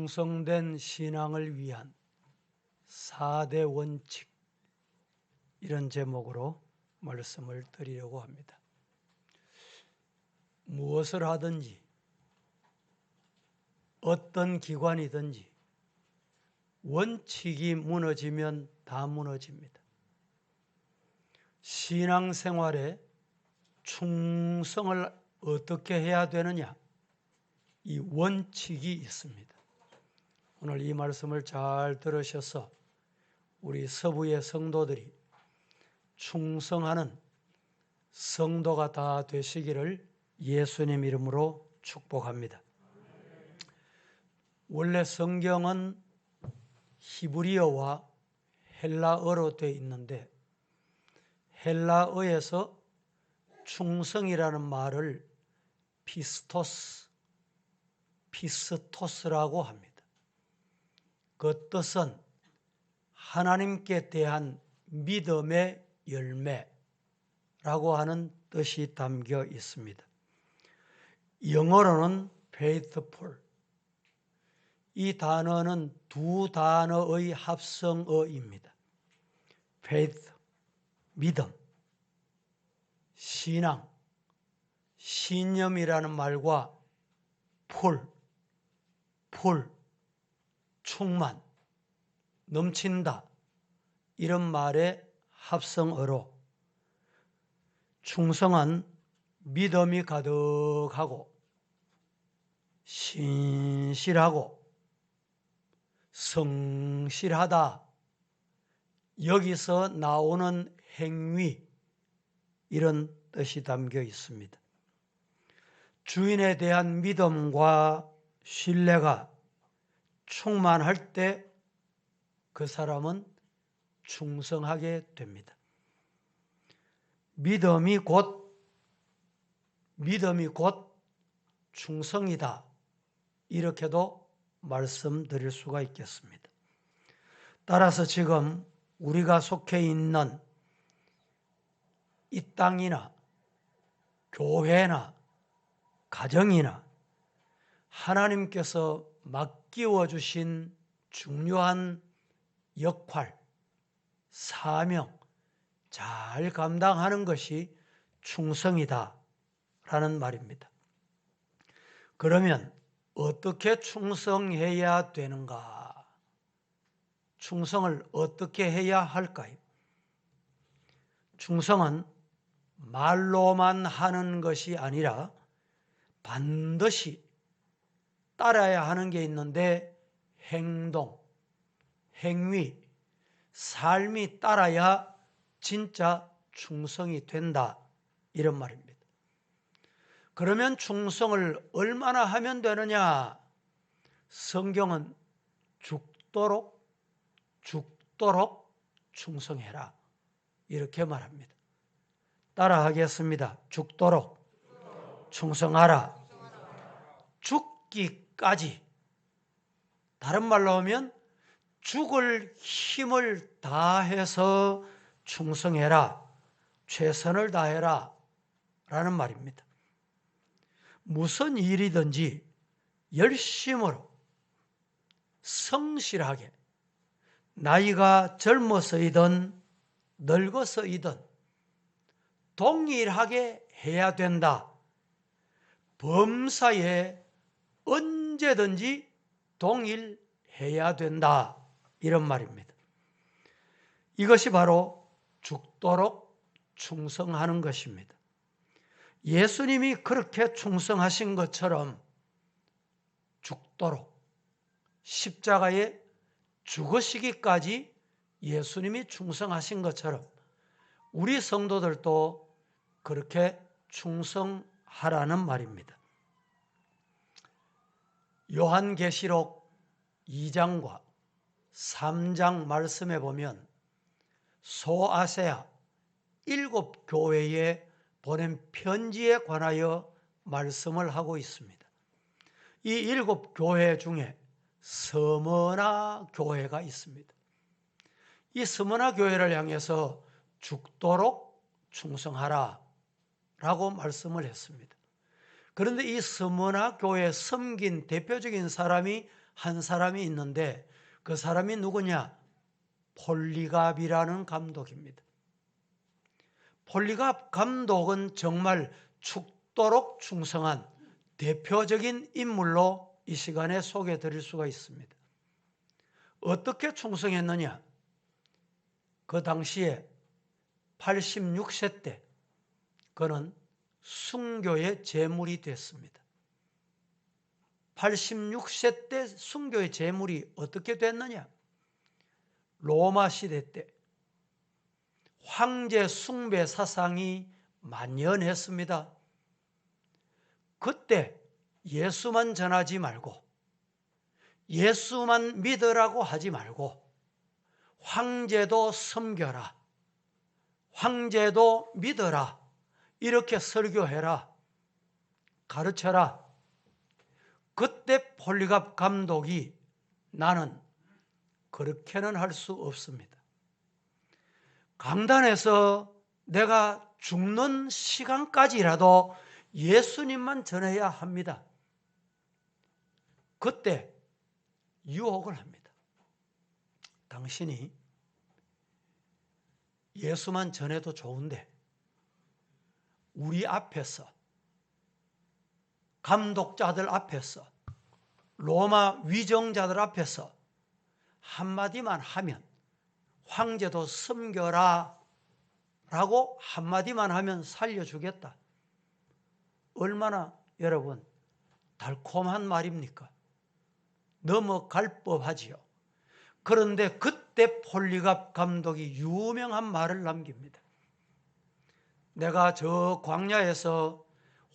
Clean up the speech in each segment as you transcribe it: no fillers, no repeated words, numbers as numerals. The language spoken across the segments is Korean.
충성된 신앙을 위한 4대 원칙, 이런 제목으로 말씀을 드리려고 합니다. 무엇을 하든지 어떤 기관이든지 원칙이 무너지면 다 무너집니다. 신앙생활에 충성을 어떻게 해야 되느냐, 이 원칙이 있습니다. 오늘 이 말씀을 잘 들으셔서 우리 서부의 성도들이 충성하는 성도가 다 되시기를 예수님 이름으로 축복합니다. 원래 성경은 히브리어와 헬라어로 되어 있는데, 헬라어에서 충성이라는 말을 피스토스라고 합니다. 그 뜻은 하나님께 대한 믿음의 열매라고 하는 뜻이 담겨 있습니다. 영어로는 faithful. 이 단어는 두 단어의 합성어입니다. faith, 믿음, 신앙, 신념이라는 말과 full, 충만, 넘친다, 이런 말의 합성어로 충성은 믿음이 가득하고 신실하고 성실하다, 여기서 나오는 행위, 이런 뜻이 담겨 있습니다. 주인에 대한 믿음과 신뢰가 충만할 때 그 사람은 충성하게 됩니다. 믿음이 곧 충성이다, 이렇게도 말씀드릴 수가 있겠습니다. 따라서 지금 우리가 속해 있는 이 땅이나 교회나 가정이나 하나님께서 맡기워 주신 중요한 역할, 사명 잘 감당하는 것이 충성이다 라는 말입니다. 그러면 어떻게 충성해야 되는가? 충성을 어떻게 해야 할까요? 충성은 말로만 하는 것이 아니라 반드시 따라야 하는 게 있는데, 행동, 행위, 삶이 따라야 진짜 충성이 된다, 이런 말입니다. 그러면 충성을 얼마나 하면 되느냐? 성경은 죽도록 충성해라, 이렇게 말합니다. 따라 하겠습니다. 죽도록 충성하라. 죽기까지, 다른 말로 하면 죽을 힘을 다해서 충성해라, 최선을 다해라 라는 말입니다. 무슨 일이든지 열심으로 성실하게, 나이가 젊어서이든 늙어서이든 동일하게 해야 된다. 범사에 언제든지 동일해야 된다, 이런 말입니다. 이것이 바로 죽도록 충성하는 것입니다. 예수님이 그렇게 충성하신 것처럼 죽도록, 십자가에 죽으시기까지 예수님이 충성하신 것처럼 우리 성도들도 그렇게 충성하라는 말입니다. 요한계시록 2장과 3장 말씀에 보면 소아세아 7교회에 보낸 편지에 관하여 말씀을 하고 있습니다. 이 7교회 중에 스무나 교회가 있습니다. 이 스무나 교회를 향해서 죽도록 충성하라 라고 말씀을 했습니다. 그런데 이 스무나 교회에 섬긴 대표적인 사람이 한 사람이 있는데 그 사람이 누구냐? 폴리갑이라는 감독입니다. 폴리갑 감독은 정말 죽도록 충성한 대표적인 인물로 이 시간에 소개해 드릴 수가 있습니다. 어떻게 충성했느냐? 그 당시에 86세 때 그는 순교의 제물이 됐습니다. 86세 때 순교의 제물이 어떻게 됐느냐? 로마 시대 때 황제 숭배 사상이 만연했습니다. 그때 예수만 전하지 말고 예수만 믿으라고 하지 말고 황제도 섬겨라, 황제도 믿어라, 이렇게 설교해라, 가르쳐라. 그때 폴리갑 감독이 나는 그렇게는 할 수 없습니다. 강단에서 내가 죽는 시간까지라도 예수님만 전해야 합니다. 그때 유혹을 합니다. 당신이 예수만 전해도 좋은데 우리 앞에서, 감독자들 앞에서, 로마 위정자들 앞에서 한마디만 하면, 황제도 섬겨라 라고 한마디만 하면 살려주겠다. 얼마나 여러분 달콤한 말입니까? 넘어갈 법하지요. 그런데 그때 폴리갑 감독이 유명한 말을 남깁니다. 내가 저 광야에서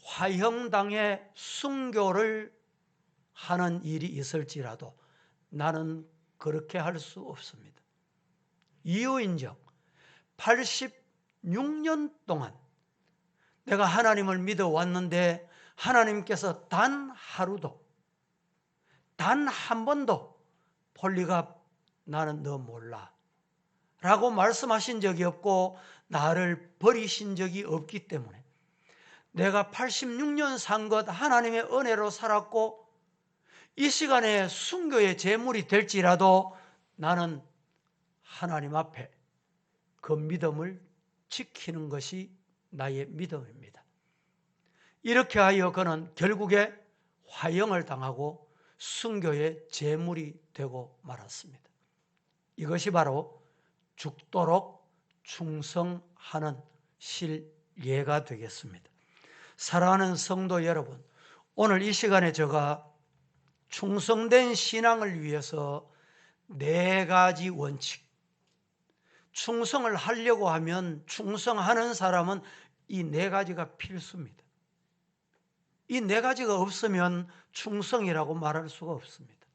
화형당의 순교를 하는 일이 있을지라도 나는 그렇게 할 수 없습니다. 이유인즉 86년 동안 내가 하나님을 믿어왔는데 하나님께서 단 하루도, 단 한 번도 폴리갑 나는 너 몰라 라고 말씀하신 적이 없고 나를 버리신 적이 없기 때문에 내가 86년 산 것 하나님의 은혜로 살았고 이 시간에 순교의 제물이 될지라도 나는 하나님 앞에 그 믿음을 지키는 것이 나의 믿음입니다. 이렇게 하여 그는 결국에 화형을 당하고 순교의 제물이 되고 말았습니다. 이것이 바로 죽도록 충성하는 실예가 되겠습니다. 사랑하는 성도 여러분, 오늘 이 시간에 제가 충성된 신앙을 위해서 4가지 원칙, 충성을 하려고 하면 충성하는 사람은 이 4가지가 필수입니다. 이 4가지가 없으면 충성이라고 말할 수가 없습니다.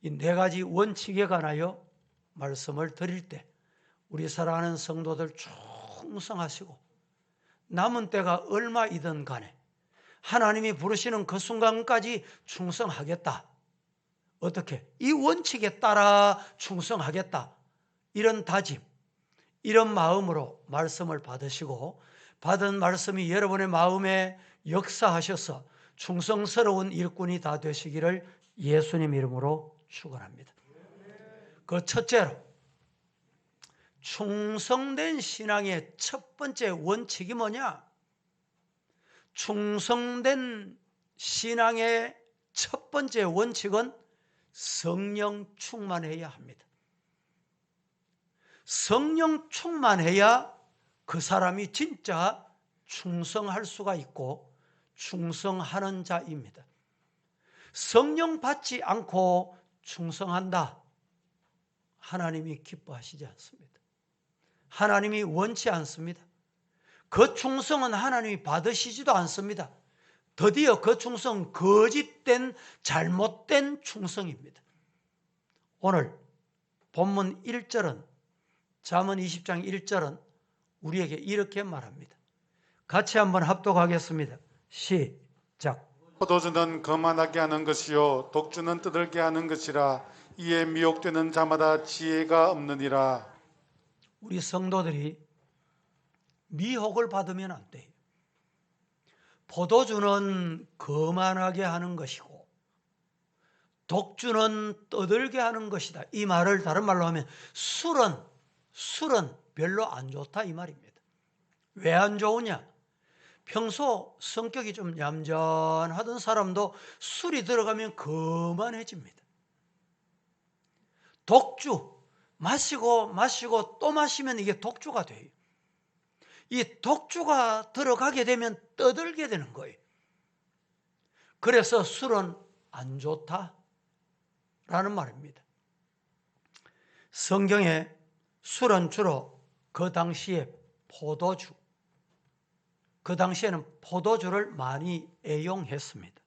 이 4가지 원칙에 관하여 말씀을 드릴 때 우리 사랑하는 성도들 충성하시고 남은 때가 얼마이든 간에 하나님이 부르시는 그 순간까지 충성하겠다. 어떻게? 이 원칙에 따라 충성하겠다. 이런 다짐, 이런 마음으로 말씀을 받으시고 받은 말씀이 여러분의 마음에 역사하셔서 충성스러운 일꾼이 다 되시기를 예수님 이름으로 축원합니다. 그 첫째로 충성된 신앙의 첫 번째 원칙이 뭐냐? 충성된 신앙의 첫 번째 원칙은 성령 충만해야 합니다. 성령 충만해야 그 사람이 진짜 충성할 수가 있고 충성하는 자입니다. 성령 받지 않고 충성한다. 하나님이 기뻐하시지 않습니다. 하나님이 원치 않습니다. 그 충성은 하나님이 받으시지도 않습니다. 드디어 그 충성은 거짓된 잘못된 충성입니다. 오늘 본문 1절은 잠언 20장 1절은 우리에게 이렇게 말합니다. 같이 한번 합독하겠습니다. 시작. 포도주는 거만하게 하는 것이요 독주는 떠들게 하는 것이라. 이에 미혹되는 자마다 지혜가 없느니라. 우리 성도들이 미혹을 받으면 안 돼요. 포도주는 거만하게 하는 것이고 독주는 떠들게 하는 것이다. 이 말을 다른 말로 하면 술은 별로 안 좋다 이 말입니다. 왜 안 좋으냐? 평소 성격이 좀 얌전하던 사람도 술이 들어가면 거만해집니다. 독주, 마시고 또 마시면 이게 독주가 돼요. 이 독주가 들어가게 되면 떠들게 되는 거예요. 그래서 술은 안 좋다라는 말입니다. 성경에 술은 주로 그 당시에 포도주, 그 당시에는 포도주를 많이 애용했습니다.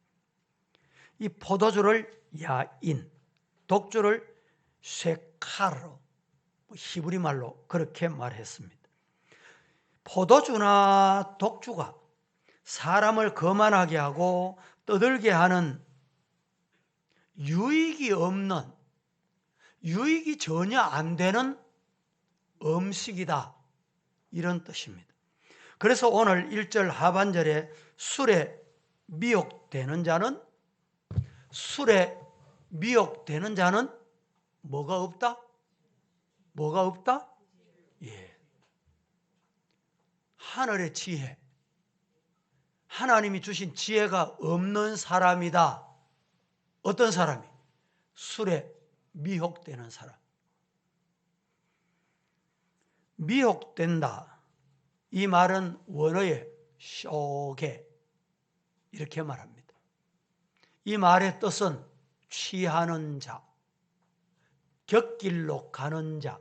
이 포도주를 야인, 독주를 쉐카르, 히브리 말로 그렇게 말했습니다. 포도주나 독주가 사람을 거만하게 하고 떠들게 하는 유익이 없는, 유익이 전혀 안 되는 음식이다, 이런 뜻입니다. 그래서 오늘 1절 하반절에 술에 미혹되는 자는 뭐가 없다? 뭐가 없다? 예. 하늘의 지혜, 하나님이 주신 지혜가 없는 사람이다. 어떤 사람이? 술에 미혹되는 사람. 미혹된다. 이 말은 원어의 쇼게 이렇게 말합니다. 이 말의 뜻은 취하는 자, 곁길로 가는 자,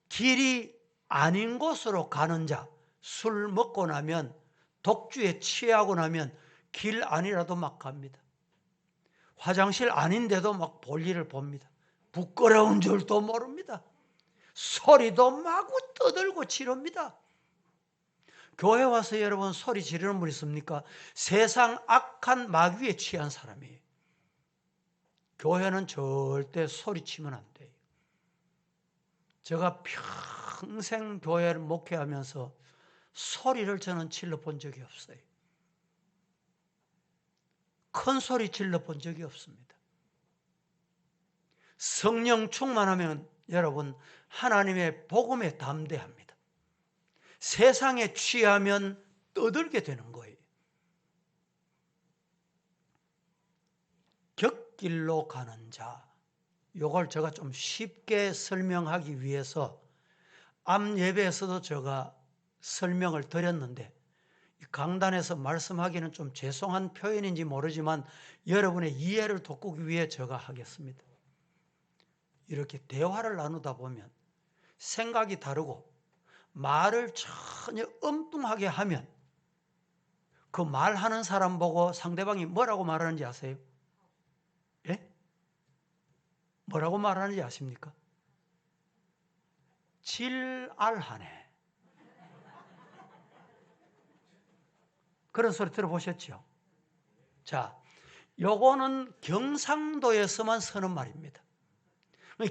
길이 아닌 곳으로 가는 자. 술 먹고 나면, 독주에 취하고 나면 길 아니라도 막 갑니다. 화장실 아닌데도 막 볼일을 봅니다. 부끄러운 줄도 모릅니다. 소리도 마구 떠들고 지릅니다. 교회 와서 여러분 소리 지르는 분 있습니까? 세상 악한 마귀에 취한 사람이에요. 교회는 절대 소리치면 안 돼요. 제가 평생 교회를 목회하면서 소리를 저는 질러본 적이 없어요. 큰 소리 질러본 적이 없습니다. 성령 충만하면 여러분 하나님의 복음에 담대합니다. 세상에 취하면 떠들게 되는 거예요. 곁길로 가는 자, 이걸 제가 좀 쉽게 설명하기 위해서 암 예배에서도 제가 설명을 드렸는데 강단에서 말씀하기는 좀 죄송한 표현인지 모르지만 여러분의 이해를 돕기 위해 제가 하겠습니다. 이렇게 대화를 나누다 보면 생각이 다르고 말을 전혀 엉뚱하게 하면 그 말하는 사람 보고 상대방이 뭐라고 말하는지 아세요? 예? 뭐라고 말하는지 아십니까? 질알하네. 그런 소리 들어보셨죠? 자, 요거는 경상도에서만 쓰는 말입니다.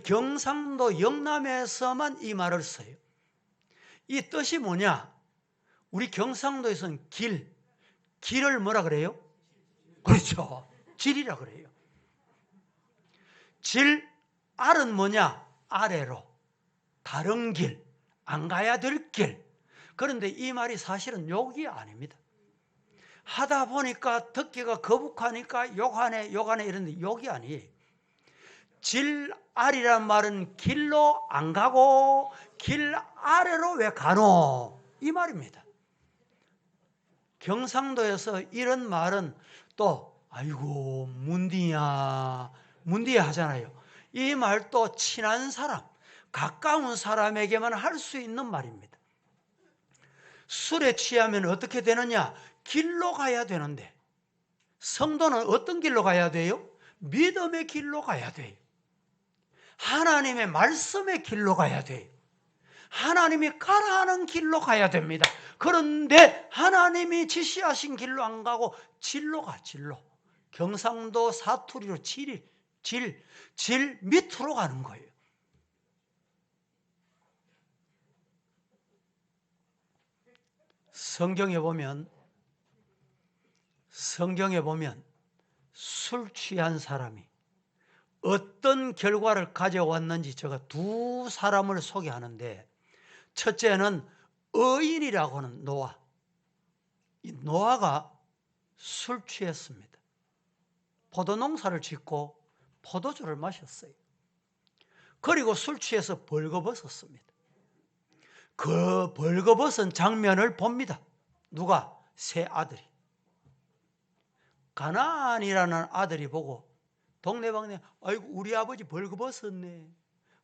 경상도 영남에서만 이 말을 써요. 이 뜻이 뭐냐? 우리 경상도에서는 길을 뭐라 그래요? 그렇죠. 질이라 그래요. 알은 뭐냐? 아래로. 다른 길, 안 가야 될 길. 그런데 이 말이 사실은 욕이 아닙니다. 하다 보니까 듣기가 거북하니까 욕하네 이런데 욕이 아니에요. 질알이란 말은 길로 안 가고 길 아래로 왜 가노? 이 말입니다. 경상도에서 이런 말은 또 아이고 문디야 하잖아요. 이 말도 친한 사람, 가까운 사람에게만 할 수 있는 말입니다. 술에 취하면 어떻게 되느냐? 길로 가야 되는데 성도는 어떤 길로 가야 돼요? 믿음의 길로 가야 돼요. 하나님의 말씀의 길로 가야 돼요. 하나님이 가라 하는 길로 가야 됩니다. 그런데 하나님이 지시하신 길로 안 가고 질로 가, 질로. 경상도 사투리로 질 밑으로 가는 거예요. 성경에 보면 술 취한 사람이 어떤 결과를 가져왔는지 제가 두 사람을 소개하는데, 첫째는 의인이라고 하는 노아. 이 노아가 술 취했습니다. 포도 농사를 짓고 포도주를 마셨어요. 그리고 술 취해서 벌거벗었습니다. 그 벌거벗은 장면을 봅니다. 누가? 세 아들이. 가나안이라는 아들이 보고 동네방네, 아이고 우리 아버지 벌거벗었네,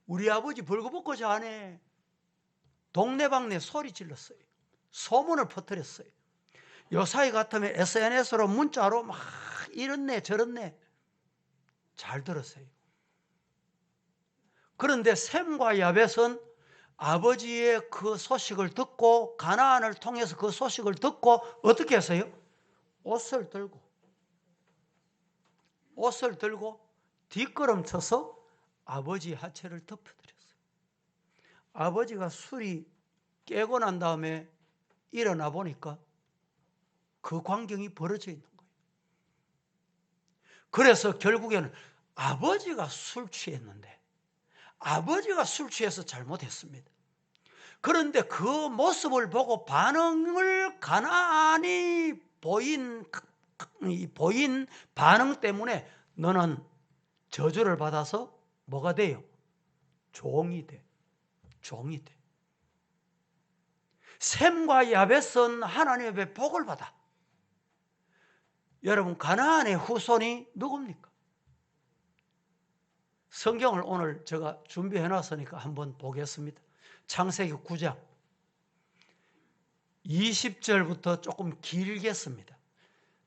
우리 아버지 벌거벗고 자네. 동네방네 소리 질렀어요. 소문을 퍼뜨렸어요. 요사이 같으면 SNS로 문자로 막 이렇네 저렇네. 잘 들었어요. 그런데 셈과 야벳은 아버지의 그 소식을 듣고, 가나안을 통해서 그 소식을 듣고 어떻게 했어요? 옷을 들고 뒷걸음쳐서 아버지 하체를 덮어드렸어요. 아버지가 술이 깨고 난 다음에 일어나 보니까 그 광경이 벌어져 있는 거예요. 그래서 결국에는 아버지가 술 취했는데, 아버지가 술 취해서 잘못했습니다. 그런데 그 모습을 보고 반응을 가나안이 보인 반응 때문에 너는 저주를 받아서 뭐가 돼요? 종이 돼. 셈과 야벳은 하나님의 복을 받아. 여러분, 가나안의 후손이 누굽니까? 성경을 오늘 제가 준비해 놨으니까 한번 보겠습니다. 창세기 9장 20절부터 조금 길겠습니다.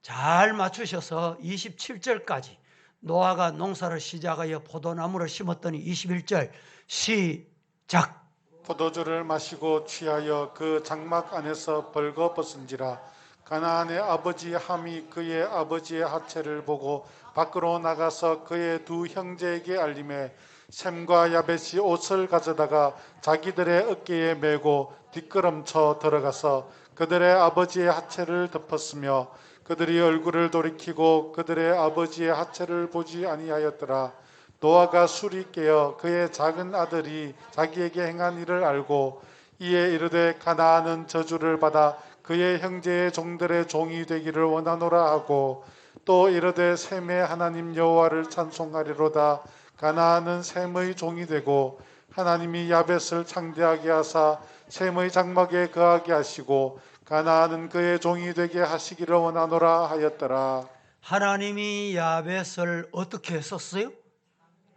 잘 맞추셔서 27절까지, 노아가 농사를 시작하여 포도나무를 심었더니 21절 시작. 포도주를 마시고 취하여 그 장막 안에서 벌거벗은지라. 가나안의 아버지 함이 그의 아버지의 하체를 보고 밖으로 나가서 그의 두 형제에게 알림해 셈과 야벳이 옷을 가져다가 자기들의 어깨에 메고 뒷걸음쳐 들어가서 그들의 아버지의 하체를 덮었으며 그들이 얼굴을 돌이키고 그들의 아버지의 하체를 보지 아니하였더라. 노아가 술이 깨어 그의 작은 아들이 자기에게 행한 일을 알고 이에 이르되 가나안은 저주를 받아 그의 형제의 종들의 종이 되기를 원하노라 하고, 또 이르되 셈의 하나님 여호와를 찬송하리로다. 가나안은 셈의 종이 되고 하나님이 야벳을 창대하게 하사 셈의 장막에 거하게 하시고 가나안은 그의 종이 되게 하시기를 원하노라 하였더라. 하나님이 야벳을 어떻게 했었어요?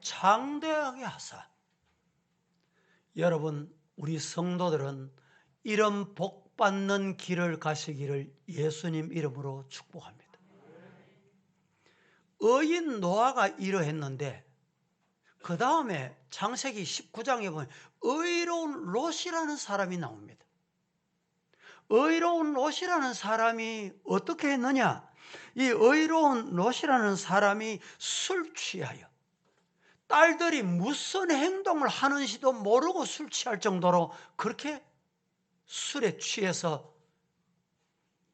창대하게 하사. 여러분, 우리 성도들은 이런 복 받는 길을 가시기를 예수님 이름으로 축복합니다. 의인 노아가 이러했는데, 그 다음에 창세기 19장에 보면 의로운 롯이라는 사람이 나옵니다. 의로운 롯이라는 사람이 어떻게 했느냐? 이 의로운 롯이라는 사람이 술 취하여, 딸들이 무슨 행동을 하는지도 모르고 술 취할 정도로 그렇게 술에 취해서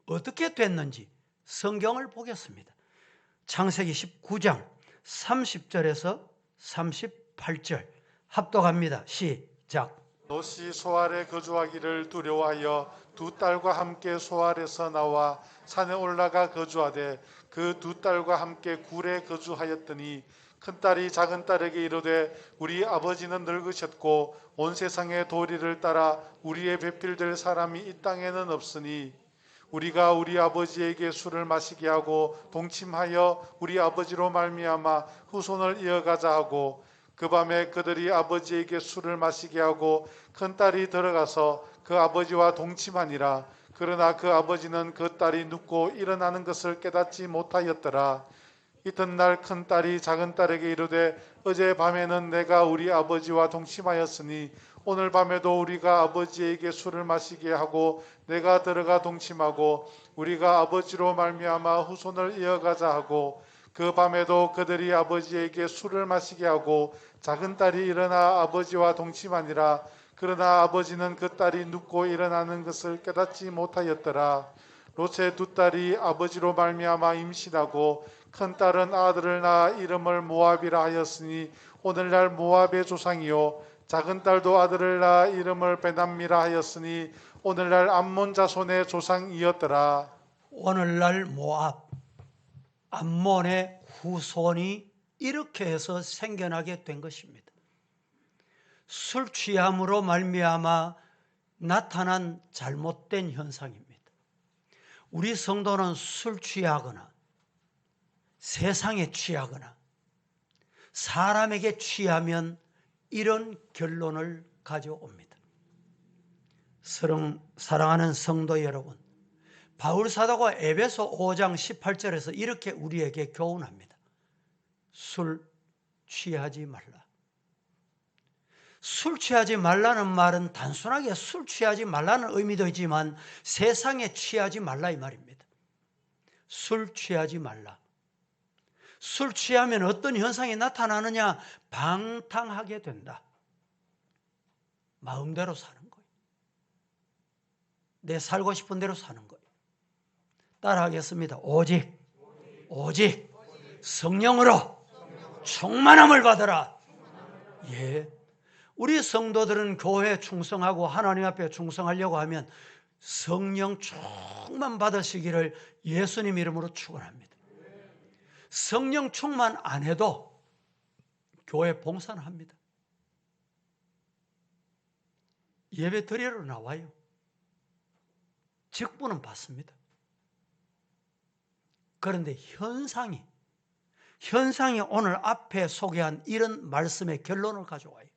어떻게 됐는지 성경을 보겠습니다. 창세기 19장 30절에서 38절 합독합니다. 시작. 롯이 소알에 거주하기를 두려워하여 두 딸과 함께 소알에서 나와 산에 올라가 거주하되 그 두 딸과 함께 굴에 거주하였더니 큰딸이 작은딸에게 이르되 우리 아버지는 늙으셨고 온 세상의 도리를 따라 우리의 배필될 사람이 이 땅에는 없으니 우리가 우리 아버지에게 술을 마시게 하고 동침하여 우리 아버지로 말미암아 후손을 이어가자 하고, 그 밤에 그들이 아버지에게 술을 마시게 하고 큰딸이 들어가서 그 아버지와 동침하니라. 그러나 그 아버지는 그 딸이 눕고 일어나는 것을 깨닫지 못하였더라. 이튿날 큰딸이 작은딸에게 이르되 어제 밤에는 내가 우리 아버지와 동침하였으니 오늘 밤에도 우리가 아버지에게 술을 마시게 하고 내가 들어가 동침하고 우리가 아버지로 말미암아 후손을 이어가자 하고, 그 밤에도 그들이 아버지에게 술을 마시게 하고 작은딸이 일어나 아버지와 동침하니라. 그러나 아버지는 그 딸이 눕고 일어나는 것을 깨닫지 못하였더라. 롯의 두 딸이 아버지로 말미암아 임신하고 큰 딸은 아들을 낳아 이름을 모압이라 하였으니 오늘날 모압의 조상이요 작은 딸도 아들을 낳아 이름을 베남미라 하였으니 오늘날 암몬 자손의 조상이었더라. 오늘날 모압, 암몬의 후손이 이렇게 해서 생겨나게 된 것입니다. 술 취함으로 말미암아 나타난 잘못된 현상입니다. 우리 성도는 술 취하거나 세상에 취하거나 사람에게 취하면 이런 결론을 가져옵니다. 사랑하는 성도 여러분, 바울 사도가 에베소 5장 18절에서 이렇게 우리에게 교훈합니다. 술 취하지 말라. 술 취하지 말라는 말은 단순하게 술 취하지 말라는 의미도 있지만 세상에 취하지 말라 이 말입니다. 술 취하지 말라. 술 취하면 어떤 현상이 나타나느냐? 방탕하게 된다. 마음대로 사는 거예요. 내 살고 싶은 대로 사는 거예요. 따라하겠습니다. 오직 성령으로 충만함을 받으라. 예. 우리 성도들은 교회에 충성하고 하나님 앞에 충성하려고 하면 성령 충만 받으시기를 예수님 이름으로 축원합니다. 성령 충만 안 해도 교회 봉사는 합니다. 예배 드리러 나와요. 직분은 받습니다. 그런데 현상이 오늘 앞에 소개한 이런 말씀의 결론을 가져와요.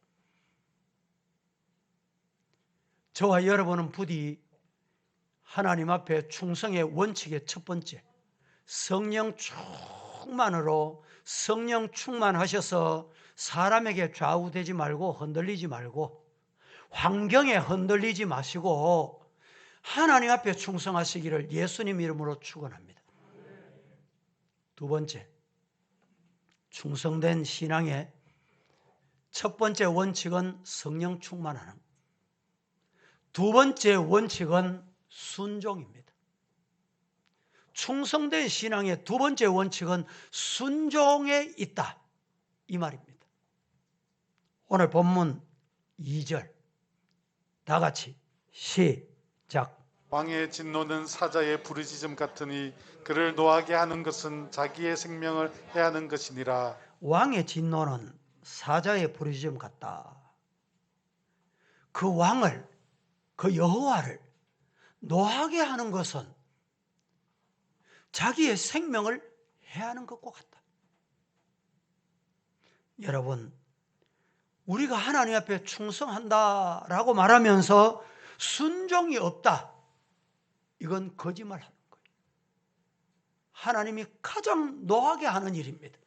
저와 여러분은 부디 하나님 앞에 충성의 원칙의 첫 번째, 성령 충만으로 성령 충만하셔서 사람에게 좌우되지 말고 흔들리지 말고 환경에 흔들리지 마시고 하나님 앞에 충성하시기를 예수님 이름으로 축원합니다. 두 번째, 충성된 신앙의 첫 번째 원칙은 성령 충만하는 것. 두 번째 원칙은 순종입니다. 충성된 신앙의 두 번째 원칙은 순종에 있다 이 말입니다. 오늘 본문 2절 다 같이 시작. 왕의 진노는 사자의 부르짖음 같으니 그를 노하게 하는 것은 자기의 생명을 해하는 것이니라. 왕의 진노는 사자의 부르짖음 같다. 그 왕을, 그 여호와를 노하게 하는 것은 자기의 생명을 해하는 것과 같다. 여러분, 우리가 하나님 앞에 충성한다라고 말하면서 순종이 없다. 이건 거짓말하는 거예요. 하나님이 가장 노하게 하는 일입니다.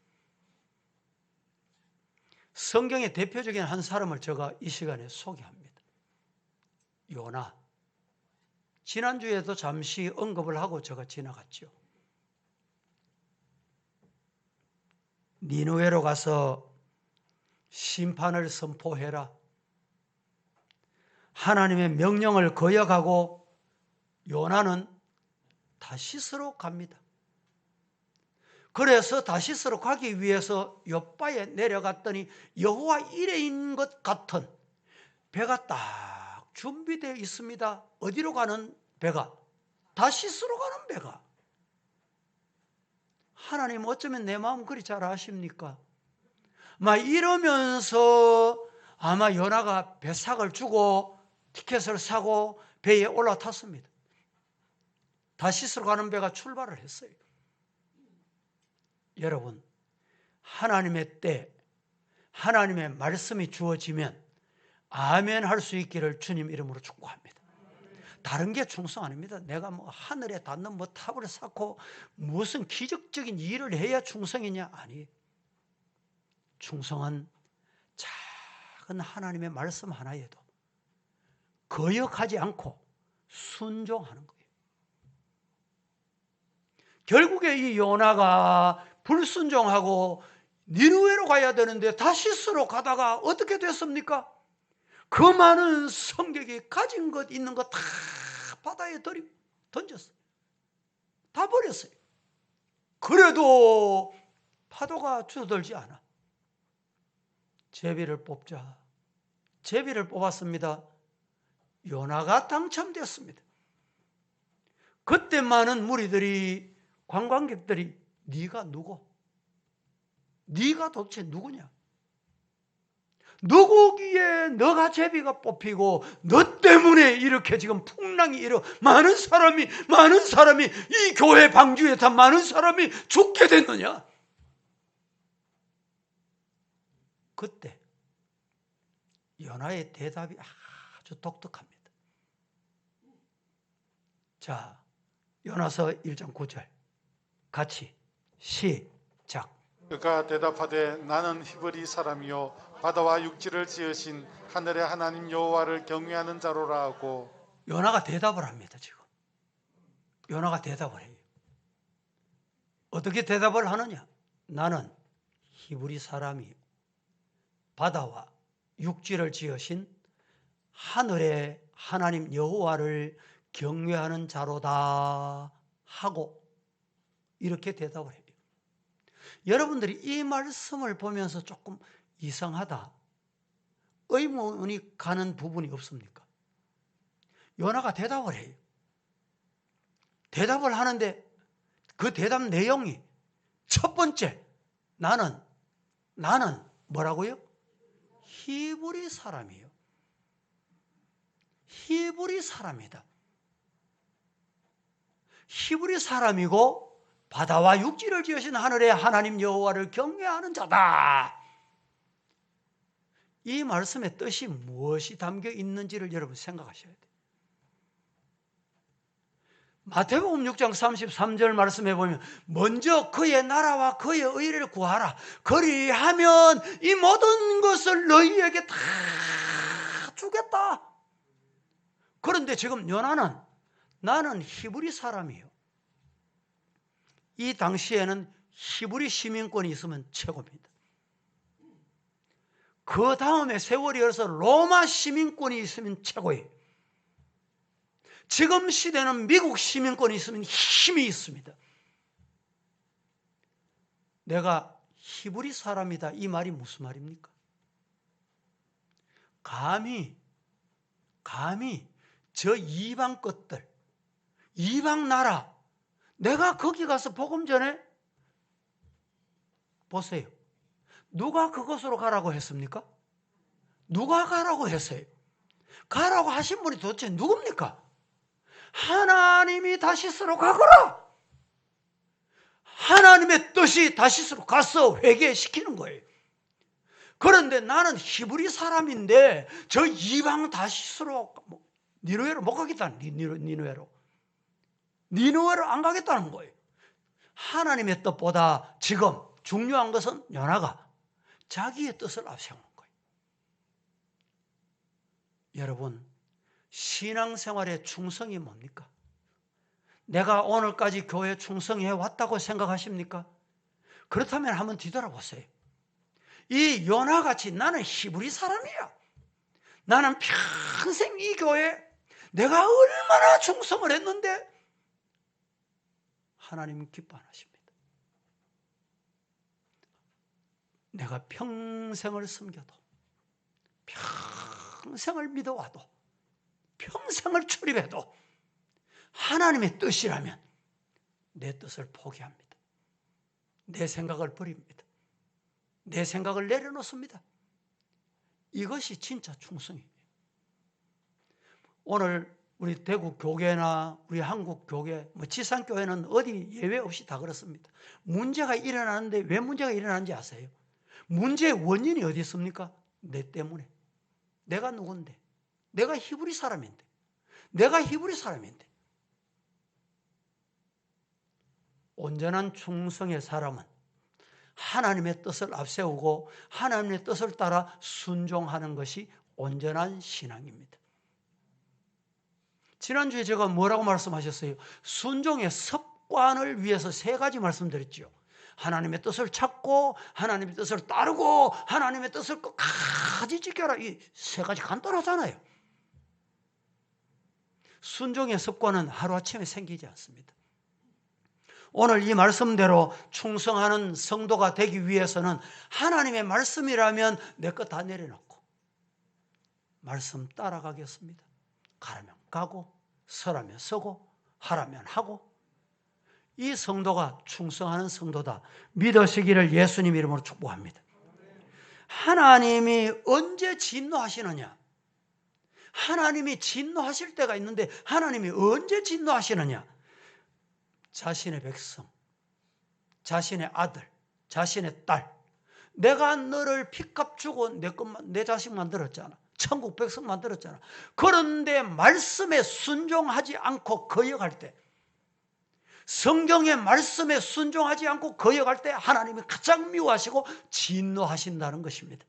성경의 대표적인 한 사람을 제가 이 시간에 소개합니다. 요나. 지난주에도 잠시 언급을 하고 제가 지나갔죠. 니느웨로 가서 심판을 선포해라. 하나님의 명령을 거역하고 요나는 다시스로 갑니다. 그래서 다시스로 가기 위해서 욥바에 내려갔더니 여호와 이레인 것 같은 배가 딱 준비되어 있습니다. 어디로 가는 배가? 다시스로 가는 배가. 하나님 어쩌면 내 마음 그리 잘 아십니까? 막 이러면서 아마 요나가 배삭을 주고 티켓을 사고 배에 올라탔습니다. 다시스로 가는 배가 출발을 했어요. 여러분, 하나님의 때, 하나님의 말씀이 주어지면 아멘 할 수 있기를 주님 이름으로 축복합니다. 다른 게 충성 아닙니다. 내가 뭐 하늘에 닿는 뭐 탑을 쌓고 무슨 기적적인 일을 해야 충성이냐? 아니, 충성은 작은 하나님의 말씀 하나에도 거역하지 않고 순종하는 거예요. 결국에 이 요나가 불순종하고 니느웨로 가야 되는데 다시스로 가다가 어떻게 됐습니까? 그 많은 성객이 가진 것 있는 것 다 바다에 던졌어요. 다 버렸어요. 그래도 파도가 줄어들지 않아. 제비를 뽑자. 제비를 뽑았습니다. 요나가 당첨되었습니다. 그때 많은 무리들이, 관광객들이 네가 누구? 네가 도대체 누구냐? 누구기에 너가 제비가 뽑히고 너 때문에 이렇게 지금 풍랑이 일어 많은 사람이 이 교회 방주에 다 많은 사람이 죽게 됐느냐? 그때 요나의 대답이 아주 독특합니다. 자, 요나서 1장 9절 같이 시작. 그가 대답하되 나는 히브리 사람이요 바다와 육지를 지으신 하늘의 하나님 여호와를 경외하는 자로라 하고. 요나가 대답을 합니다. 지금 요나가 대답을 해요. 어떻게 대답을 하느냐? 나는 히브리 사람이요 바다와 육지를 지으신 하늘의 하나님 여호와를 경외하는 자로다 하고 이렇게 대답을 해요. 여러분들이 이 말씀을 보면서 조금 이상하다, 의문이 가는 부분이 없습니까? 요나가 대답을 해요. 대답을 하는데 그 대답 내용이 첫 번째, 나는 뭐라고요? 히브리 사람이에요. 히브리 사람이다. 히브리 사람이고 바다와 육지를 지으신 하늘의 하나님 여호와를 경외하는 자다. 이 말씀의 뜻이 무엇이 담겨 있는지를 여러분 생각하셔야 돼요. 마태복음 6장 33절 말씀해 보면 먼저 그의 나라와 그의 의를 구하라. 그리하면 이 모든 것을 너희에게 다 주겠다. 그런데 지금 요나는 나는 히브리 사람이에요. 이 당시에는 히브리 시민권이 있으면 최고입니다. 그 다음에 세월이 흘러서 로마 시민권이 있으면 최고예요. 지금 시대는 미국 시민권이 있으면 힘이 있습니다. 내가 히브리 사람이다, 이 말이 무슨 말입니까? 감히 저 이방 것들, 이방 나라, 내가 거기 가서 복음 전해? 보세요. 누가 그곳으로 가라고 했습니까? 누가 가라고 했어요? 가라고 하신 분이 도대체 누굽니까? 하나님이 다시스로 가거라. 하나님의 뜻이 다시스로 가서 회개시키는 거예요. 그런데 나는 히브리 사람인데 저 이방 다시스로 니누에로 못 가겠다. 니누에로 안 가겠다는 거예요. 하나님의 뜻보다 지금 중요한 것은 요나가 자기의 뜻을 앞세우는 거예요. 여러분, 신앙생활의 충성이 뭡니까? 내가 오늘까지 교회에 충성해 왔다고 생각하십니까? 그렇다면 한번 뒤돌아보세요. 이 요나같이 나는 히브리 사람이야. 나는 평생 이 교회에 내가 얼마나 충성을 했는데 하나님은 기뻐 안 하십니다. 내가 평생을 섬겨도, 평생을 믿어와도, 평생을 출입해도 하나님의 뜻이라면 내 뜻을 포기합니다. 내 생각을 버립니다. 내 생각을 내려놓습니다. 이것이 진짜 충성이에요. 오늘 우리 대구 교계나 우리 한국 교계, 지산교회는 어디 예외 없이 다 그렇습니다. 문제가 일어나는데 왜 문제가 일어나는지 아세요? 문제의 원인이 어디 있습니까? 내 때문에. 내가 누군데? 내가 히브리 사람인데. 온전한 충성의 사람은 하나님의 뜻을 앞세우고 하나님의 뜻을 따라 순종하는 것이 온전한 신앙입니다. 지난주에 제가 뭐라고 말씀하셨어요? 순종의 습관을 위해서 3가지 말씀드렸죠. 하나님의 뜻을 찾고 하나님의 뜻을 따르고 하나님의 뜻을 끝까지 지켜라. 이 3가지 간단하잖아요. 순종의 습관은 하루아침에 생기지 않습니다. 오늘 이 말씀대로 충성하는 성도가 되기 위해서는 하나님의 말씀이라면 내 것 다 내려놓고 말씀 따라가겠습니다. 가라면 가고 서라면 서고 하라면 하고, 이 성도가 충성하는 성도다 믿으시기를 예수님 이름으로 축복합니다. 하나님이 언제 진노하시느냐? 하나님이 진노하실 때가 있는데 하나님이 언제 진노하시느냐? 자신의 백성, 자신의 아들, 자신의 딸, 내가 너를 피값 주고 내 자식 만들었잖아. 천국 백성 만들었잖아. 그런데 말씀에 순종하지 않고 거역할 때, 성경의 말씀에 순종하지 않고 거역할 때 하나님이 가장 미워하시고 진노하신다는 것입니다.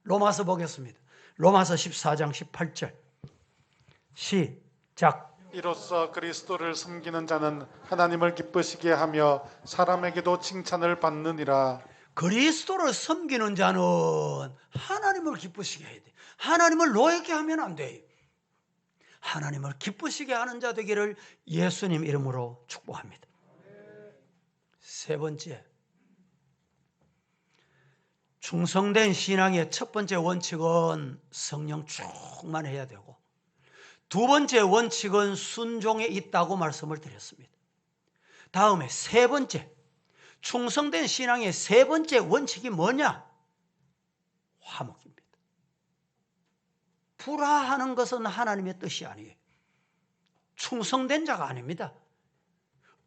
로마서 보겠습니다. 로마서 14장 18절 시작. 이로써 그리스도를 섬기는 자는 하나님을 기쁘시게 하며 사람에게도 칭찬을 받느니라. 그리스도를 섬기는 자는 하나님을 기쁘시게 해야 돼. 하나님을 노엽게 하면 안 돼요. 하나님을 기쁘시게 하는 자 되기를 예수님 이름으로 축복합니다. 세 번째, 충성된 신앙의 첫 번째 원칙은 성령 충만해야 되고, 두 번째 원칙은 순종에 있다고 말씀을 드렸습니다. 다음에 세 번째, 충성된 신앙의 세 번째 원칙이 뭐냐? 화목입니다. 불화하는 것은 하나님의 뜻이 아니에요. 충성된 자가 아닙니다.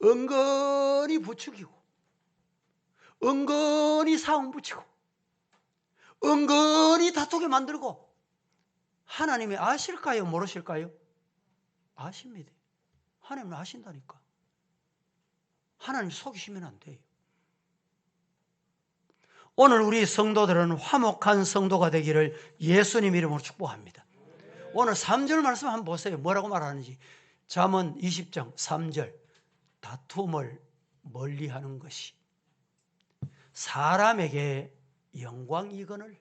은근히 부추기고, 은근히 싸움 붙이고, 은근히 다투게 만들고, 하나님이 아실까요? 모르실까요? 아십니다. 하나님은 아신다니까. 하나님 속이시면 안 돼요. 오늘 우리 성도들은 화목한 성도가 되기를 예수님 이름으로 축복합니다. 오늘 3절 말씀 한번 보세요. 뭐라고 말하는지. 잠언 20장 3절. 다툼을 멀리하는 것이 사람에게 영광이거늘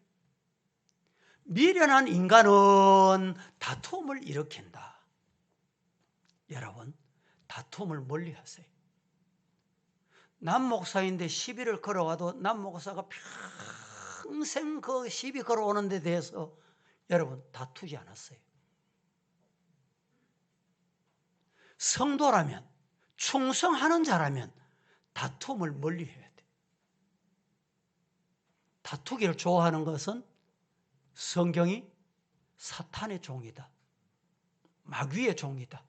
미련한 인간은 다툼을 일으킨다. 여러분, 다툼을 멀리하세요. 남 목사인데 시비를 걸어와도 남 목사가 평생 그 시비 걸어오는 데 대해서 여러분 다투지 않았어요. 성도라면, 충성하는 자라면 다툼을 멀리해야 돼. 다투기를 좋아하는 것은 성경이 사탄의 종이다, 마귀의 종이다,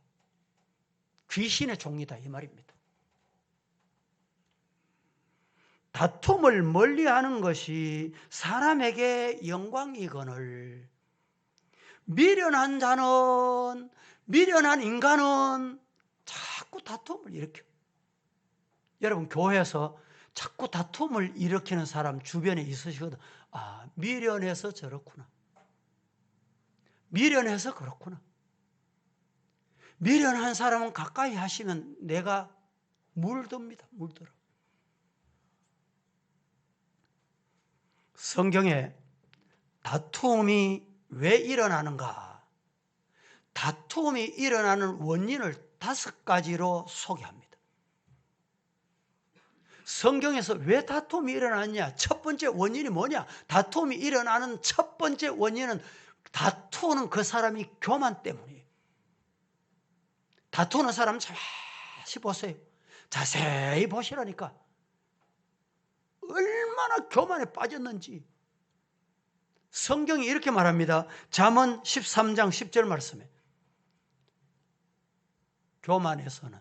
귀신의 종이다 이 말입니다. 다툼을 멀리하는 것이 사람에게 영광이거늘 미련한 자는, 미련한 인간은 자꾸 다툼을 일으켜. 여러분 교회에서 자꾸 다툼을 일으키는 사람 주변에 있으시거든. 아, 미련해서 저렇구나. 미련해서 그렇구나. 미련한 사람은 가까이 하시면 내가 물듭니다. 물들어. 성경에 다툼이 왜 일어나는가? 다툼이 일어나는 원인을 5가지로 소개합니다. 성경에서 왜 다툼이 일어나느냐? 첫 번째 원인이 뭐냐? 다툼이 일어나는 첫 번째 원인은 다투는 그 사람이 교만 때문이에요. 다투는 사람 자세히 보세요. 자세히 보시라니까. 얼마나 교만에 빠졌는지. 성경이 이렇게 말합니다. 잠언 13장 10절 말씀에 교만에서는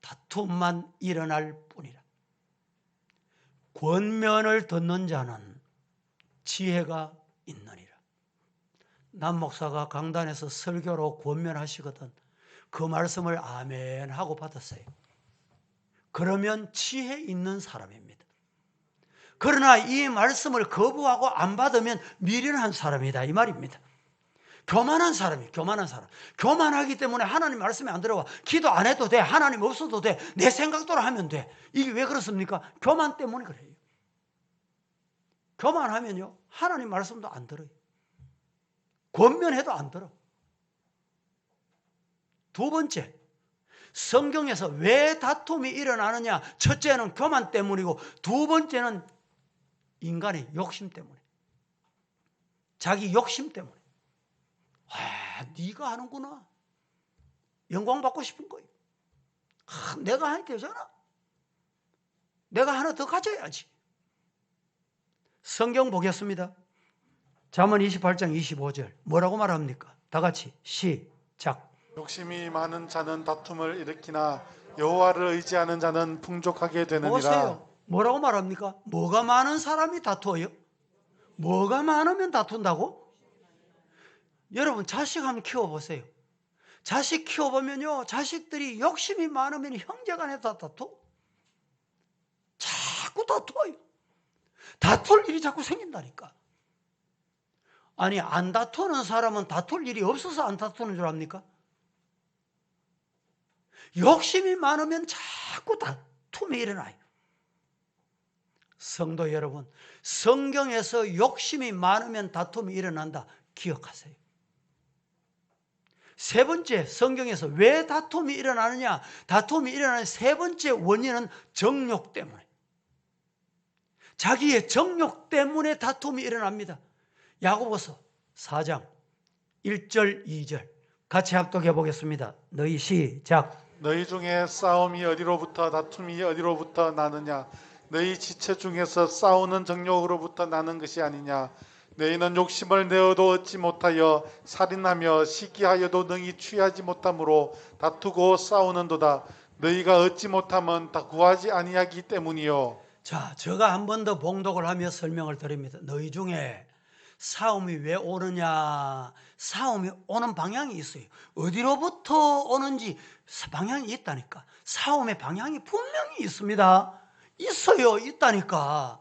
다툼만 일어날 뿐이라. 권면을 듣는 자는 지혜가 있느니라. 남 목사가 강단에서 설교로 권면하시거든. 그 말씀을 아멘 하고 받았어요. 그러면 지혜 있는 사람입니다. 그러나 이 말씀을 거부하고 안 받으면 미련한 사람이다 이 말입니다. 교만한 사람이에요. 교만한 사람. 교만하기 때문에 하나님 말씀이 안 들어와. 기도 안 해도 돼. 하나님 없어도 돼. 내 생각대로 하면 돼. 이게 왜 그렇습니까? 교만 때문에 그래요. 교만하면요 하나님 말씀도 안 들어요. 권면해도 안 들어. 두 번째, 성경에서 왜 다툼이 일어나느냐? 첫째는 교만 때문이고 두 번째는 인간의 욕심 때문에. 자기 욕심 때문에. 네가 하는구나. 영광 받고 싶은 거예요. 내가 하면 되잖아. 내가 하나 더 가져야지. 성경 보겠습니다. 잠언 28장 25절 뭐라고 말합니까? 다 같이 시작. 욕심이 많은 자는 다툼을 일으키나 여호와를 의지하는 자는 풍족하게 되느니라. 보세요. 뭐라고 말합니까? 뭐가 많은 사람이 다투어요? 뭐가 많으면 다툰다고? 여러분 자식 한번 키워보세요. 자식 키워보면요, 자식들이 욕심이 많으면 형제간에 다 다투. 자꾸 다투어요. 다툴 일이 자꾸 생긴다니까. 아니, 안 다투는 사람은 다툴 일이 없어서 안 다투는 줄 압니까? 욕심이 많으면 자꾸 다툼이 일어나요. 성도 여러분, 성경에서 욕심이 많으면 다툼이 일어난다. 기억하세요. 세 번째, 성경에서 왜 다툼이 일어나느냐? 다툼이 일어나는 세 번째 원인은 정욕 때문에. 자기의 정욕 때문에 다툼이 일어납니다. 야고보서 4장 1절 2절 같이 합독해 보겠습니다. 너희 시작. 너희 중에 싸움이 어디로부터 다툼이 어디로부터 나느냐? 너희 지체 중에서 싸우는 정욕으로부터 나는 것이 아니냐? 너희는 욕심을 내어도 얻지 못하여 살인하며 시기하여도 능히 취하지 못함으로 다투고 싸우는도다. 너희가 얻지 못하면 다 구하지 아니하기 때문이요. 자, 제가 한 번 더 봉독을 하며 설명을 드립니다. 너희 중에 싸움이 왜 오느냐? 싸움이 오는 방향이 있어요. 어디로부터 오는지 방향이 있다니까. 싸움의 방향이 분명히 있습니다. 있어요. 있다니까.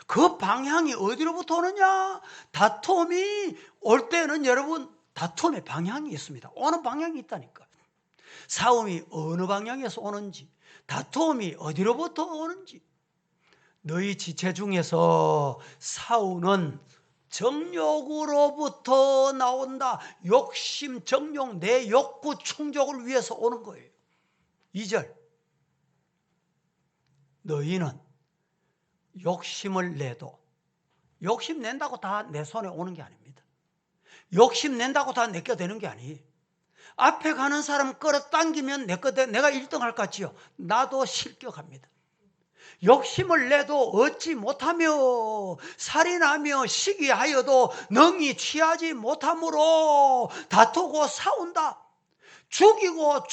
그 방향이 어디로부터 오느냐? 다툼이 올 때는 여러분, 다툼의 방향이 있습니다. 오는 방향이 있다니까. 싸움이 어느 방향에서 오는지, 다툼이 어디로부터 오는지. 너희 지체 중에서 싸우는 정욕으로부터 나온다. 욕심, 정욕, 내 욕구 충족을 위해서 오는 거예요. 2절. 너희는 욕심을 내도, 욕심 낸다고 다 내 손에 오는 게 아닙니다. 욕심 낸다고 다 내게 되는 게 아니에요. 앞에 가는 사람 끌어당기면 내가 1등 할 것 같지요? 나도 실격합니다. 욕심을 내도 얻지 못하며 살인하며 시기하여도 능히 취하지 못함으로 다투고 싸운다. 죽이면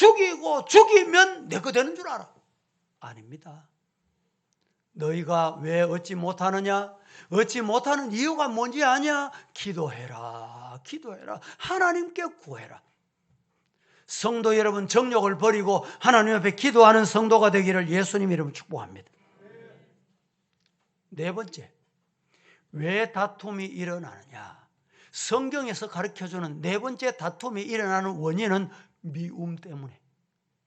내 거 되는 줄 알아. 아닙니다. 너희가 왜 얻지 못하느냐? 얻지 못하는 이유가 뭔지 아냐? 기도해라. 기도해라. 하나님께 구해라. 성도 여러분, 정욕을 버리고 하나님 앞에 기도하는 성도가 되기를 예수님 이름으로 축복합니다. 네 번째, 왜 다툼이 일어나느냐? 성경에서 가르쳐주는 네 번째 다툼이 일어나는 원인은 미움 때문에.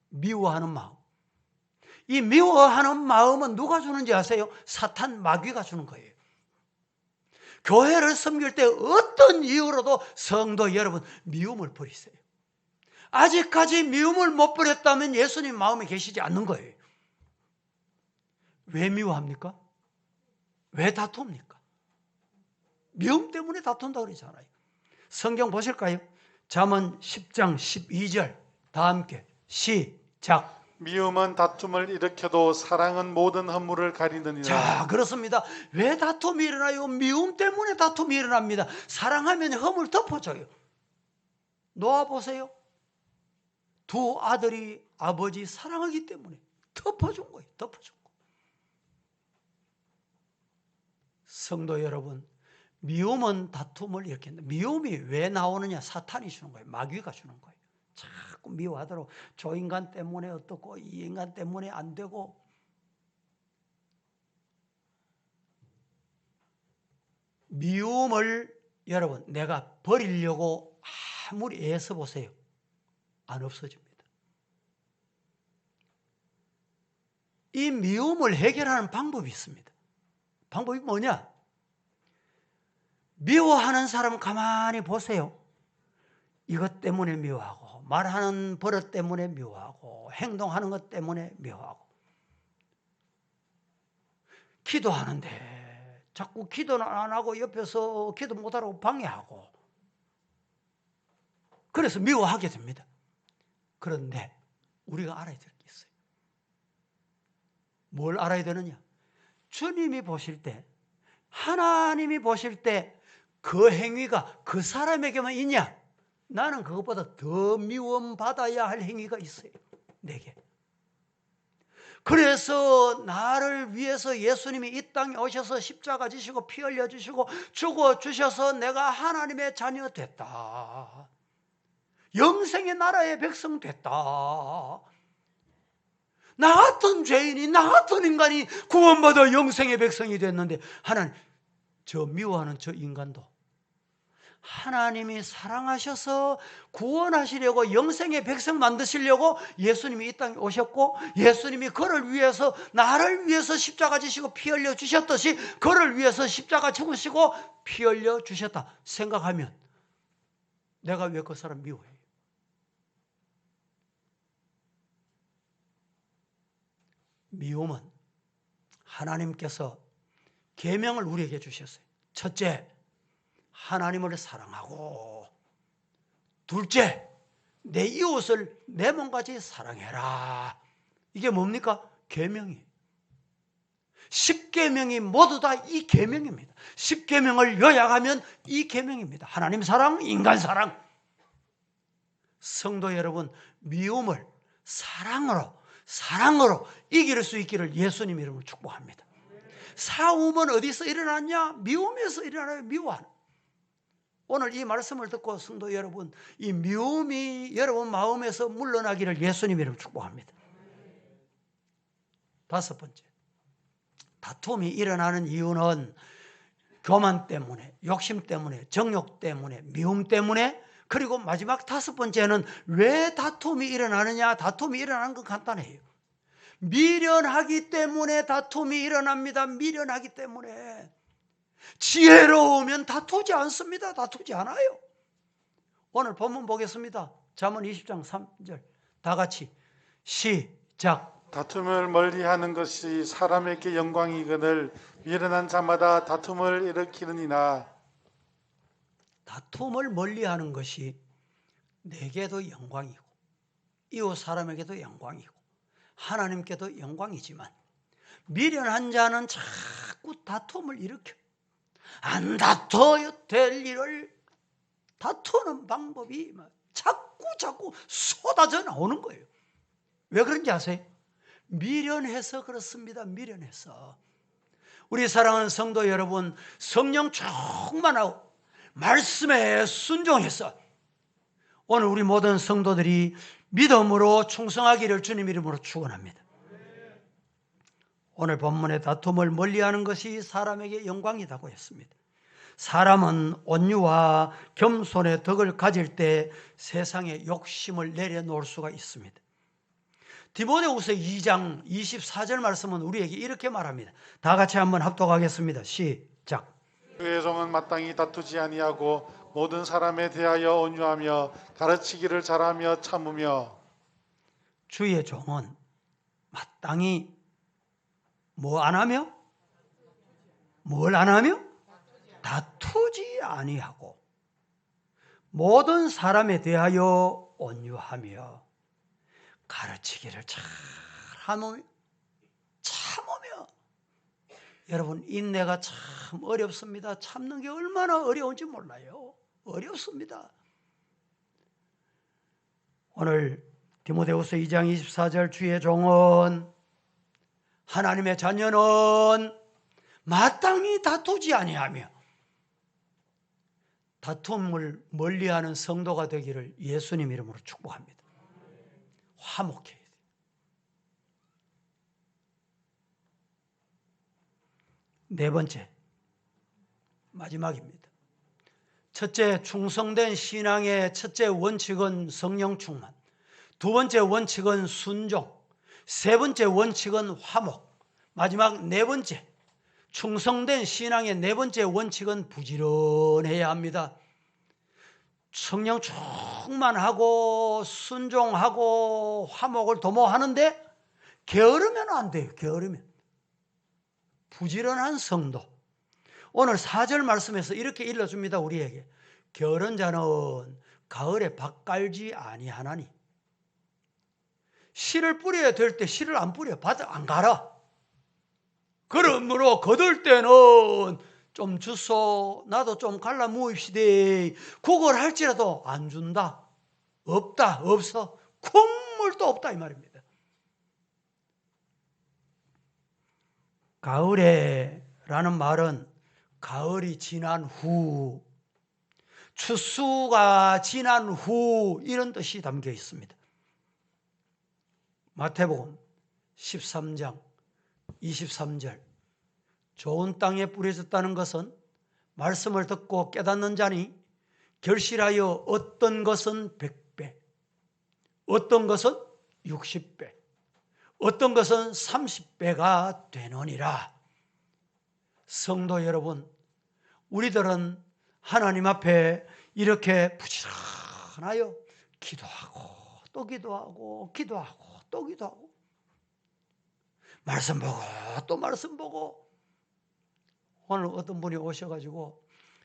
미워하는 마음. 이 미워하는 마음은 누가 주는지 아세요? 사탄 마귀가 주는 거예요. 교회를 섬길 때 어떤 이유로도 성도 여러분, 미움을 버리세요. 아직까지 미움을 못 버렸다면 예수님 마음에 계시지 않는 거예요. 왜 미워합니까? 왜 다툽니까? 미움 때문에 다툰다 그러잖아요. 성경 보실까요? 잠언 10장 12절 다 함께 시작. 미움은 다툼을 일으켜도 사랑은 모든 허물을 가리느니라. 자, 그렇습니다. 왜 다툼이 일어나요? 미움 때문에 다툼이 일어납니다. 사랑하면 허물 덮어줘요. 놓아보세요. 두 아들이 아버지 사랑하기 때문에 덮어준 거예요. 덮어준 거. 성도 여러분, 미움은 다툼을 일으킨다. 미움이 왜 나오느냐? 사탄이 주는 거예요. 마귀가 주는 거예요. 자꾸 미워하도록 저 인간 때문에 어떻고 이 인간 때문에 안 되고. 미움을 여러분 내가 버리려고 아무리 애써 보세요. 안 없어집니다. 이 미움을 해결하는 방법이 있습니다. 방법이 뭐냐? 미워하는 사람 가만히 보세요. 이것 때문에 미워하고 말하는 버릇 때문에 미워하고 행동하는 것 때문에 미워하고 기도하는데 자꾸 기도는 안 하고 옆에서 기도 못하라고 방해하고 그래서 미워하게 됩니다. 그런데 우리가 알아야 될 게 있어요. 뭘 알아야 되느냐? 주님이 보실 때, 하나님이 보실 때 그 행위가 그 사람에게만 있냐? 나는 그것보다 더 미움받아야 할 행위가 있어요. 내게. 그래서 나를 위해서 예수님이 이 땅에 오셔서 십자가 지시고 피 흘려 주시고 죽어 주셔서 내가 하나님의 자녀 됐다. 영생의 나라의 백성 됐다. 나 같은 죄인이, 나 같은 인간이 구원받아 영생의 백성이 됐는데 하나님, 저 미워하는 저 인간도 하나님이 사랑하셔서 구원하시려고 영생의 백성 만드시려고 예수님이 이 땅에 오셨고 예수님이 그를 위해서 나를 위해서 십자가 지시고 피 흘려 주셨듯이 그를 위해서 십자가 죽으시고 피 흘려 주셨다 생각하면 내가 왜 그 사람 미워해요? 미움은 하나님께서 계명을 우리에게 주셨어요. 첫째, 하나님을 사랑하고 둘째, 내 이웃을 내 몸같이 사랑해라. 이게 뭡니까? 계명이에요. 10계명이 모두 다 이 계명입니다. 10계명을 요약하면 이 계명입니다. 하나님 사랑, 인간 사랑. 성도 여러분, 미움을 사랑으로 이길 수 있기를 예수님 이름으로 축복합니다. 싸움은 어디서 일어났냐? 미움에서 일어나요. 미워하는. 오늘 이 말씀을 듣고 성도 여러분, 이 미움이 여러분 마음에서 물러나기를 예수님 이름으로 축복합니다. 다섯 번째, 다툼이 일어나는 이유는 교만 때문에, 욕심 때문에, 정욕 때문에, 미움 때문에, 그리고 마지막 다섯 번째는 왜 다툼이 일어나느냐? 다툼이 일어나는 건 간단해요. 미련하기 때문에 다툼이 일어납니다. 미련하기 때문에. 지혜로우면 다투지 않습니다. 다투지 않아요. 오늘 본문 보겠습니다. 잠언 20장 3절 다 같이 시작. 다툼을 멀리하는 것이 사람에게 영광이거늘 미련한 자마다 다툼을 일으키느니라. 다툼을 멀리하는 것이 내게도 영광이고 이웃 사람에게도 영광이고 하나님께도 영광이지만 미련한 자는 자꾸 다툼을 일으켜 안 다퉈야 될 일을 다투는 방법이 자꾸 쏟아져 나오는 거예요. 왜 그런지 아세요? 미련해서 그렇습니다. 미련해서. 우리 사랑하는 성도 여러분, 성령 충만하고 말씀에 순종해서 오늘 우리 모든 성도들이 믿음으로 충성하기를 주님 이름으로 축원합니다. 오늘 본문의 다툼을 멀리하는 것이 사람에게 영광이라고 했습니다. 사람은 온유와 겸손의 덕을 가질 때 세상에 욕심을 내려놓을 수가 있습니다. 디모데후서 2장 24절 말씀은 우리에게 이렇게 말합니다. 다 같이 한번 합독하겠습니다. 시작. 주의 종은 마땅히 다투지 아니하고 모든 사람에 대하여 온유하며 가르치기를 잘하며 참으며. 주의 종은 마땅히 뭐 안 하며? 뭘 안 하며? 다투지 아니하고 모든 사람에 대하여 온유하며 가르치기를 잘하며 참으며. 여러분, 인내가 참 어렵습니다. 참는 게 얼마나 어려운지 몰라요. 어렵습니다. 오늘 디모데후서 2장 24절 주의 종은 하나님의 자녀는 마땅히 다투지 아니하며 다툼을 멀리하는 성도가 되기를 예수님 이름으로 축복합니다. 화목해야 돼요. 네 번째, 마지막입니다. 첫째, 충성된 신앙의 첫째 원칙은 성령 충만. 두 번째 원칙은 순종. 세 번째 원칙은 화목. 마지막 네 번째, 충성된 신앙의 네 번째 원칙은 부지런해야 합니다. 성령 충만하고 순종하고 화목을 도모하는데 게으르면 안 돼요. 게으르면. 부지런한 성도. 오늘 4절 말씀에서 이렇게 일러줍니다. 우리에게. 게으른 자는 가을에 밭 깔지 아니하나니. 씨를 뿌려야 될 때 씨를 안 뿌려. 밭을 안 갈아. 그러므로 거둘 때는 좀 주소, 나도 좀 갈라 모읍시다. 그걸 할지라도 안 준다. 없다. 없어. 콧물도 없다 이 말입니다. 가을에 라는 말은 가을이 지난 후, 추수가 지난 후 이런 뜻이 담겨 있습니다. 마태복음 13장 23절 좋은 땅에 뿌려졌다는 것은 말씀을 듣고 깨닫는 자니 결실하여 어떤 것은 100배, 어떤 것은 60배, 어떤 것은 30배가 되느니라. 성도 여러분, 우리들은 하나님 앞에 이렇게 부지런하여 기도하고 또 기도하고 기도하고 또 기도하고 말씀 보고 또 말씀 보고. 오늘 어떤 분이 오셔가지고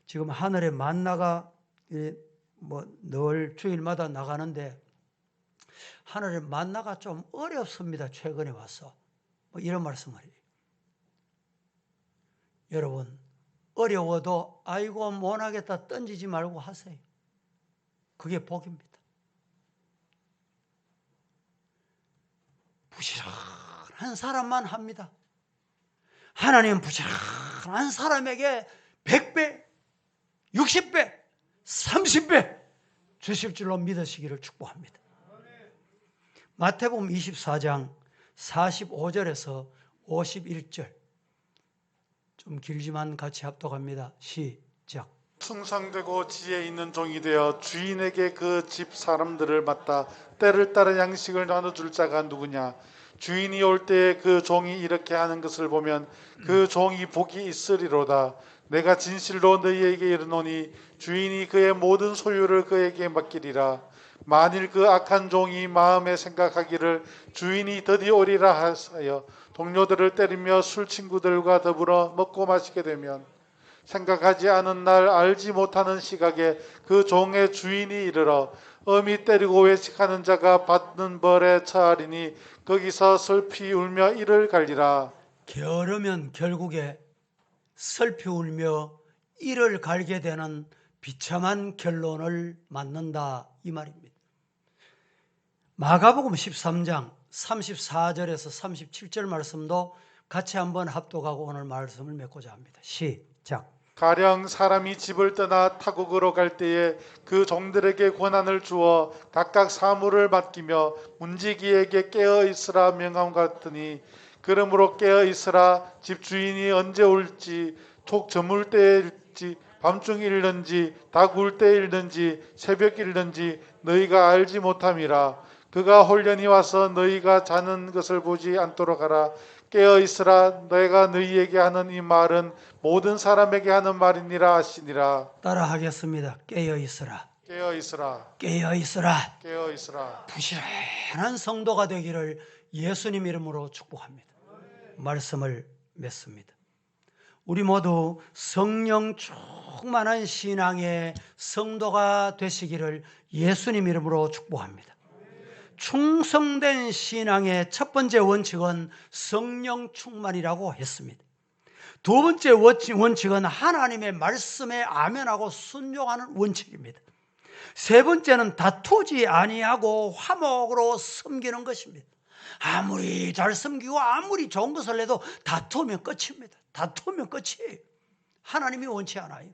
지금 하늘에 만나가 늘 주일마다 나가는데 하늘에 만나가 좀 어렵습니다. 최근에 와서 이런 말씀을 해요. 여러분 어려워도 아이고 못하겠다 던지지 말고 하세요. 그게 복입니다. 부지런한 사람만 합니다. 하나님은 부지런한 사람에게 100배, 60배, 30배 주실 줄로 믿으시기를 축복합니다. 마태복음 24장 45절에서 51절 좀 길지만 같이 합독합니다. 시작. 충성되고 지혜 있는 종이 되어 주인에게 그 집 사람들을 맡아 때를 따라 양식을 나눠줄 자가 누구냐? 주인이 올 때에 그 종이 이렇게 하는 것을 보면 그 종이 복이 있으리로다. 내가 진실로 너희에게 이르노니 주인이 그의 모든 소유를 그에게 맡기리라. 만일 그 악한 종이 마음에 생각하기를 주인이 더디 오리라 하여 동료들을 때리며 술 친구들과 더불어 먹고 마시게 되면 생각하지 않은 날 알지 못하는 시각에 그 종의 주인이 이르러 엄히 때리고 외식하는 자가 받는 벌에 처하리니 거기서 슬피 울며 이를 갈리라. 게으르면 결국에 슬피 울며 이를 갈게 되는 비참한 결론을 맞는다 이 말입니다. 마가복음 13장 34절에서 37절 말씀도 같이 한번 합독하고 오늘 말씀을 맺고자 합니다. 시작. 가령 사람이 집을 떠나 타국으로 갈 때에 그 종들에게 권한을 주어 각각 사물을 맡기며 문지기에게 깨어 있으라 명함 같으니 그러므로 깨어 있으라. 집주인이 언제 올지 촉 저물 때일지 밤중일는지 다 구울 때일는지 새벽일는지 너희가 알지 못함이라. 그가 홀련히 와서 너희가 자는 것을 보지 않도록 하라. 깨어 있으라. 내가 너희에게 하는 이 말은 모든 사람에게 하는 말이니라 하시니라. 따라 하겠습니다. 깨어 있으라. 깨어 있으라. 깨어 있으라. 깨어 있으라. 부지런한 성도가 되기를 예수님 이름으로 축복합니다. 말씀을 맺습니다. 우리 모두 성령 충만한 신앙의 성도가 되시기를 예수님 이름으로 축복합니다. 충성된 신앙의 첫 번째 원칙은 성령 충만이라고 했습니다. 두 번째 원칙은 하나님의 말씀에 아멘하고 순종하는 원칙입니다. 세 번째는 다투지 아니하고 화목으로 섬기는 것입니다. 아무리 잘 섬기고 아무리 좋은 것을 해도 다투면 끝입니다. 다투면 끝이에요. 하나님이 원치 않아요.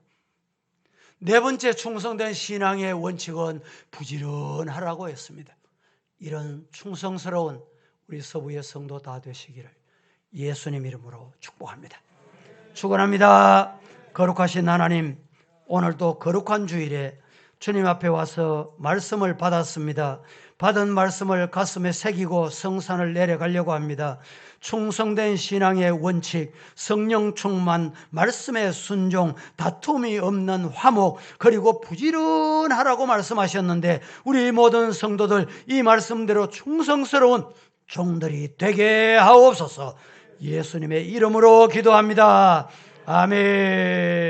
네 번째 충성된 신앙의 원칙은 부지런하라고 했습니다. 이런 충성스러운 우리 서부의 성도 다 되시기를 예수님 이름으로 축복합니다. 축원합니다. 거룩하신 하나님, 오늘도 거룩한 주일에 주님 앞에 와서 말씀을 받았습니다. 받은 말씀을 가슴에 새기고 성산을 내려가려고 합니다. 충성된 신앙의 원칙, 성령 충만, 말씀의 순종, 다툼이 없는 화목, 그리고 부지런하라고 말씀하셨는데 우리 모든 성도들 이 말씀대로 충성스러운 종들이 되게 하옵소서. 예수님의 이름으로 기도합니다. 아멘.